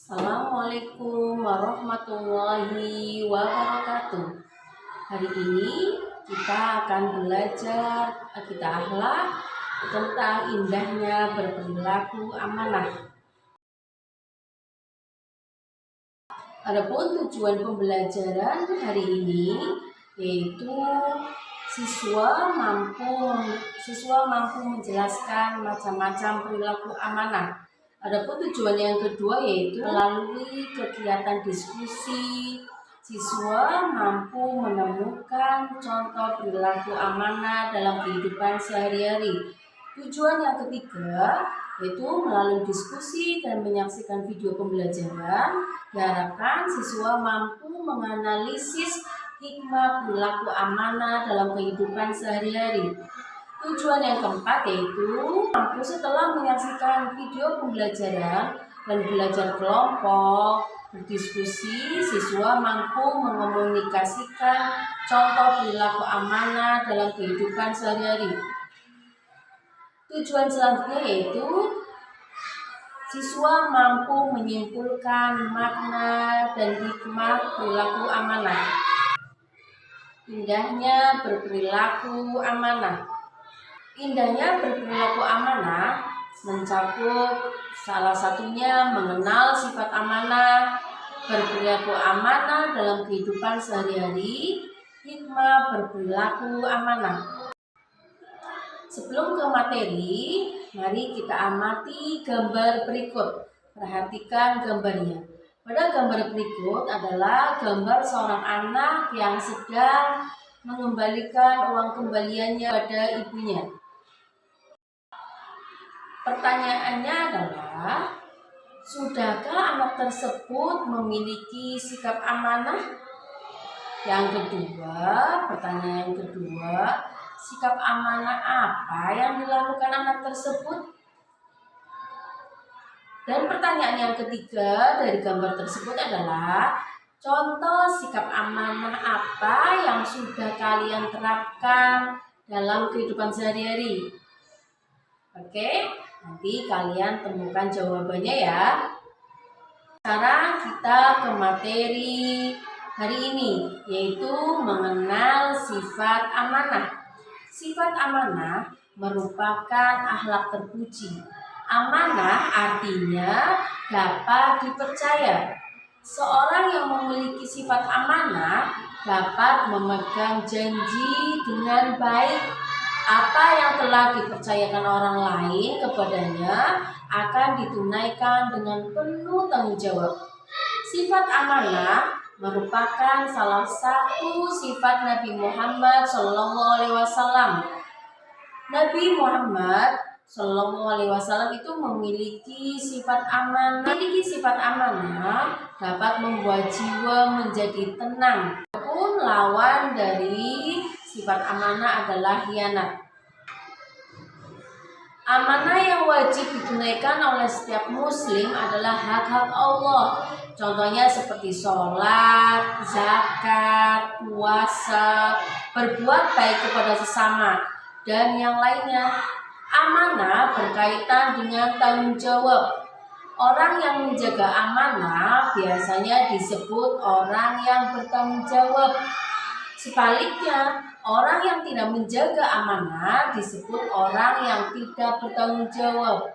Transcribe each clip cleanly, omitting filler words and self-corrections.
Assalamualaikum warahmatullahi wabarakatuh. Hari ini kita akan belajar akhlak tentang indahnya berperilaku amanah. Adapun tujuan pembelajaran hari ini yaitu siswa mampu menjelaskan macam-macam perilaku amanah. Adapun tujuan yang kedua yaitu melalui kegiatan diskusi, siswa mampu menemukan contoh perilaku amanah dalam kehidupan sehari-hari. Tujuan yang ketiga yaitu melalui diskusi dan menyaksikan video pembelajaran, diharapkan siswa mampu menganalisis hikmah perilaku amanah dalam kehidupan sehari-hari. Tujuan yang keempat yaitu mampu setelah menyaksikan video pembelajaran dan belajar kelompok, berdiskusi, siswa mampu mengomunikasikan contoh perilaku amanah dalam kehidupan sehari-hari. Tujuan selanjutnya yaitu siswa mampu menyimpulkan makna dan hikmah perilaku amanah. Indahnya berperilaku amanah. Indahnya berperilaku amanah mencakup salah satunya mengenal sifat amanah, berperilaku amanah dalam kehidupan sehari-hari, hikmah berperilaku amanah. Sebelum ke materi, mari kita amati gambar berikut. Perhatikan gambarnya. Pada gambar berikut adalah gambar seorang anak yang sedang mengembalikan uang kembaliannya pada ibunya. Pertanyaannya adalah, sudahkah anak tersebut memiliki sikap amanah? Pertanyaan yang kedua, sikap amanah apa yang dilakukan anak tersebut? Dan pertanyaan yang ketiga dari gambar tersebut adalah, contoh sikap amanah apa yang sudah kalian terapkan dalam kehidupan sehari-hari? Oke, nanti kalian temukan jawabannya ya. Sekarang kita ke materi hari ini, yaitu mengenal sifat amanah. Sifat amanah merupakan akhlak terpuji. Amanah artinya dapat dipercaya. Seorang yang memiliki sifat amanah dapat memegang janji dengan baik. Apa yang telah dipercayakan orang lain kepadanya akan ditunaikan dengan penuh tanggung jawab. Sifat amanah merupakan salah satu sifat Nabi Muhammad SAW. Nabi Muhammad SAW itu memiliki sifat amanah. Sifat amanah dapat membuat jiwa menjadi tenang. Pun lawan dari sifat amanah adalah khianat. Amanah yang wajib ditunaikan oleh setiap muslim adalah hak-hak Allah. Contohnya seperti sholat, zakat, puasa, berbuat baik kepada sesama, dan yang lainnya. Amanah berkaitan dengan tanggung jawab. Orang yang menjaga amanah biasanya disebut orang yang bertanggung jawab. Sebaliknya, orang yang tidak menjaga amanah disebut orang yang tidak bertanggung jawab.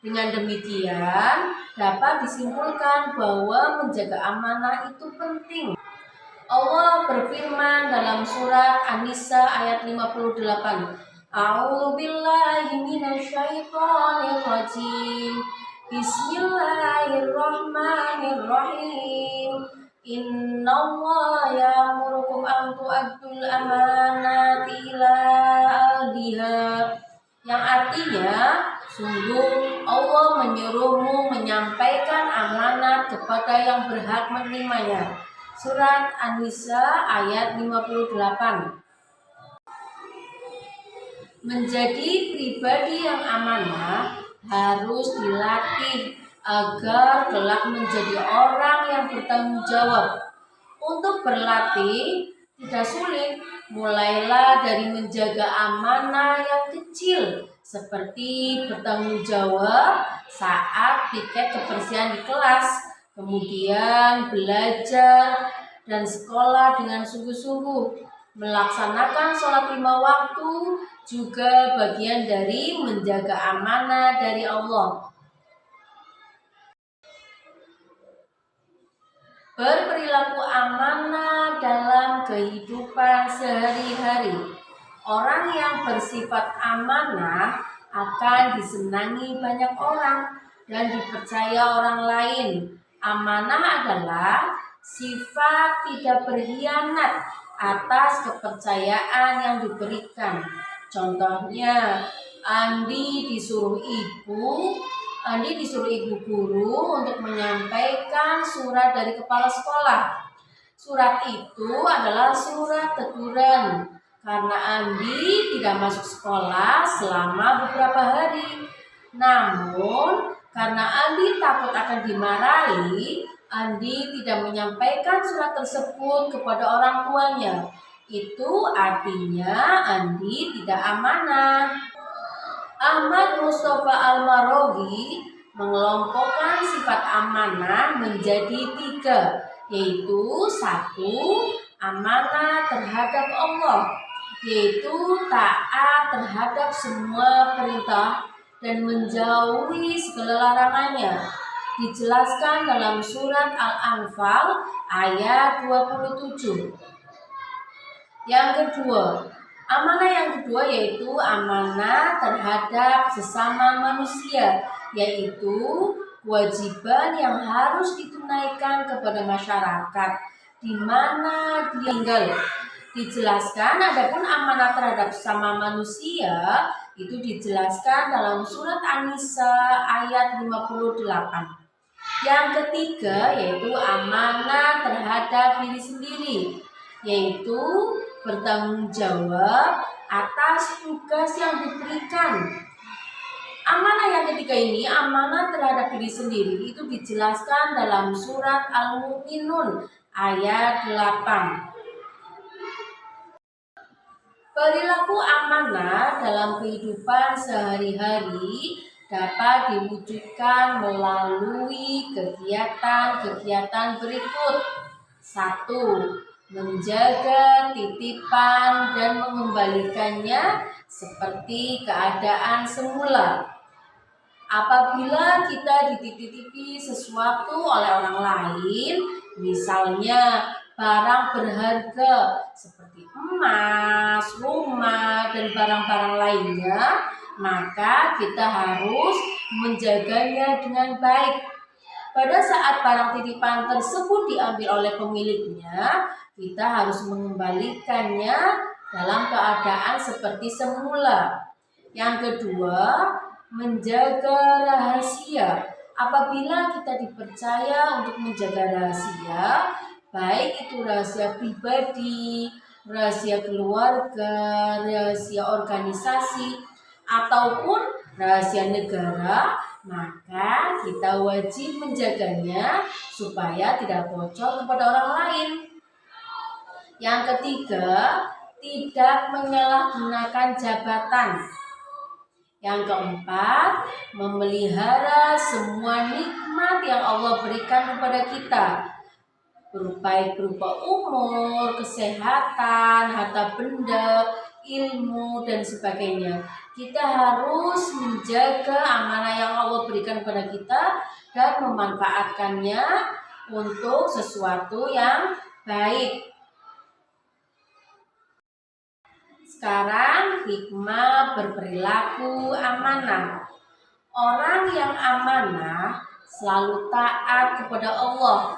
Dengan demikian, dapat disimpulkan bahwa menjaga amanah itu penting. Allah berfirman dalam surat An-Nisa ayat 58. A'udzu billahi minasyaitonir rajim. Bismillahirrahmanirrahim. Innallaha ya'murukum an tu'addul amanati ila ahliha. Yang artinya, sungguh Allah menyuruhmu menyampaikan amanat kepada yang berhak menerimanya. Surat An-Nisa ayat 58. Menjadi pribadi yang amanah harus dilatih agar kelak menjadi orang yang bertanggung jawab. Untuk berlatih tidak sulit, mulailah dari menjaga amanah yang kecil, seperti bertanggung jawab saat piket kebersihan di kelas, kemudian belajar dan sekolah dengan sungguh-sungguh. Melaksanakan sholat 5 waktu juga bagian dari menjaga amanah dari Allah. Berperilaku amanah dalam kehidupan sehari-hari. Orang yang bersifat amanah akan disenangi banyak orang dan dipercaya orang lain. Amanah adalah sifat tidak berkhianat atas kepercayaan yang diberikan. Contohnya, Andi disuruh ibu guru untuk menyampaikan surat dari kepala sekolah. Surat itu adalah surat teguran karena Andi tidak masuk sekolah selama beberapa hari. Namun, karena Andi takut akan dimarahi, Andi tidak menyampaikan surat tersebut kepada orang tuanya. Itu artinya Andi tidak amanah. Ahmad Mustafa Al-Maraghi mengelompokkan sifat amanah menjadi 3, yaitu 1. Amanah terhadap Allah, yaitu taat terhadap semua perintah dan menjauhi segala larangannya. Dijelaskan dalam surat Al-Anfal ayat 27. Yang kedua, amanah yang kedua yaitu amanah terhadap sesama manusia, yaitu kewajiban yang harus ditunaikan kepada masyarakat di mana dia tinggal. Dijelaskan adapun amanah terhadap sesama manusia itu dijelaskan dalam surat An-Nisa ayat 58. Yang ketiga yaitu amanah terhadap diri sendiri, yaitu bertanggung jawab atas tugas yang diberikan. Amanah yang ketiga ini, amanah terhadap diri sendiri, itu dijelaskan dalam surat Al-Mu'minun ayat 8. Perilaku amanah dalam kehidupan sehari-hari dapat diwujudkan melalui kegiatan-kegiatan berikut. 1. Menjaga titipan dan mengembalikannya seperti keadaan semula. Apabila kita dititipi sesuatu oleh orang lain, misalnya barang berharga seperti emas, rumah, dan barang-barang lainnya, maka kita harus menjaganya dengan baik. Pada saat barang titipan tersebut diambil oleh pemiliknya, kita harus mengembalikannya dalam keadaan seperti semula. Yang kedua, menjaga rahasia. Apabila kita dipercaya untuk menjaga rahasia, baik itu rahasia pribadi, rahasia keluarga, rahasia organisasi, ataupun rahasia negara, maka kita wajib menjaganya supaya tidak bocor kepada orang lain. Yang ketiga, tidak menyalahgunakan jabatan. Yang keempat, memelihara semua nikmat yang Allah berikan kepada kita, berupa umur, kesehatan, harta benda, ilmu, dan sebagainya. Kita harus menjaga amanah yang Allah berikan kepada kita dan memanfaatkannya untuk sesuatu yang baik. Sekarang hikmah berperilaku amanah. Orang yang amanah selalu taat kepada Allah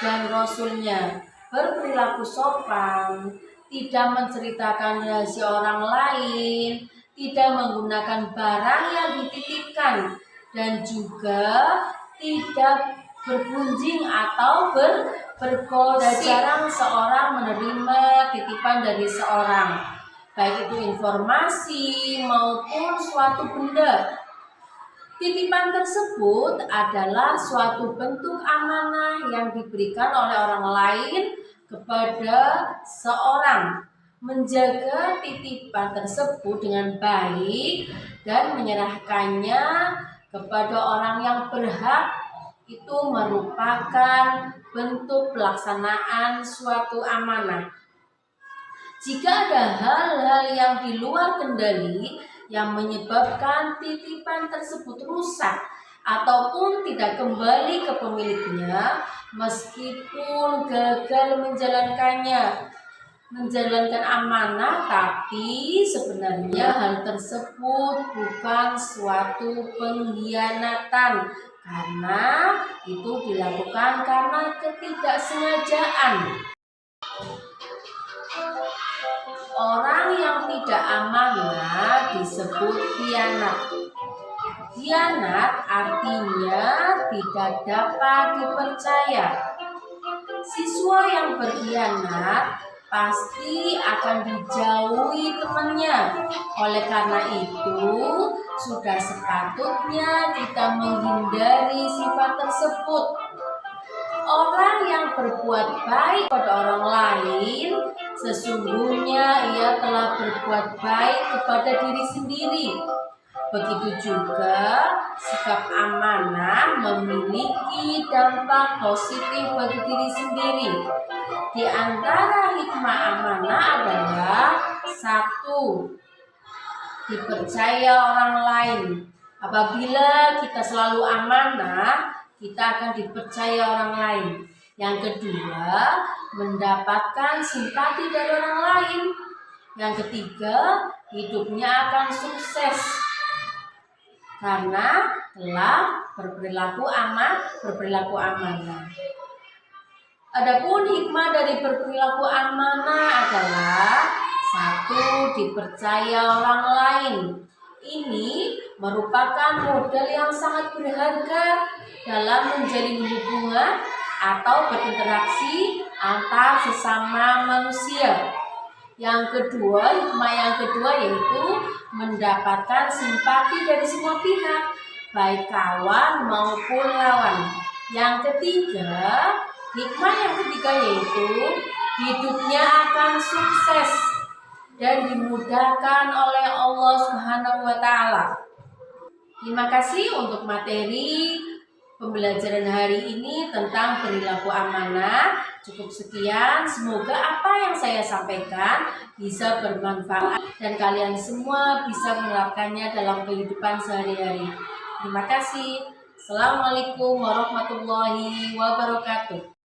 dan Rasul-Nya, berperilaku sopan, tidak menceritakan rahasia orang lain, tidak menggunakan barang yang dititipkan, dan juga tidak bergunjing atau bergosip. Jarang seorang menerima titipan dari seorang, baik itu informasi maupun suatu benda. Titipan tersebut adalah suatu bentuk amanah yang diberikan oleh orang lain kepada seorang. Menjaga titipan tersebut dengan baik dan menyerahkannya kepada orang yang berhak itu merupakan bentuk pelaksanaan suatu amanah. Jika ada hal-hal yang di luar kendali yang menyebabkan titipan tersebut rusak ataupun tidak kembali ke pemiliknya, meskipun gagal menjalankan amanah, tapi sebenarnya hal tersebut bukan suatu pengkhianatan karena itu dilakukan karena ketidaksengajaan. Orang yang tidak amanah disebut khianat. Khianat artinya tidak dapat dipercaya. Siswa yang berkhianat pasti akan dijauhi temannya. Oleh karena itu, sudah sepatutnya kita menghindari sifat tersebut. Orang yang berbuat baik pada orang lain, sesungguhnya ia telah berbuat baik kepada diri sendiri. Begitu juga sikap amanah memiliki dampak positif bagi diri sendiri. Di antara hikmah amanah adalah 1. Dipercaya orang lain. Apabila kita selalu amanah, kita akan dipercaya orang lain. Yang kedua, mendapatkan simpati dari orang lain. Yang ketiga, hidupnya akan sukses karena telah berperilaku amanah. Adapun hikmah dari berperilaku amanah adalah 1. Dipercaya orang lain. Ini merupakan modal yang sangat berharga dalam menjalin hubungan atau berinteraksi antar sesama manusia. Hikmah yang kedua yaitu mendapatkan simpati dari semua pihak, baik kawan maupun lawan. Yang ketiga, hikmah yang ketiga yaitu hidupnya akan sukses dan dimudahkan oleh Allah Subhanahu wa Ta'ala. Terima kasih untuk materi pembelajaran hari ini tentang perilaku amanah. Cukup sekian, semoga apa yang saya sampaikan bisa bermanfaat dan kalian semua bisa menerapkannya dalam kehidupan sehari-hari. Terima kasih. Assalamualaikum warahmatullahi wabarakatuh.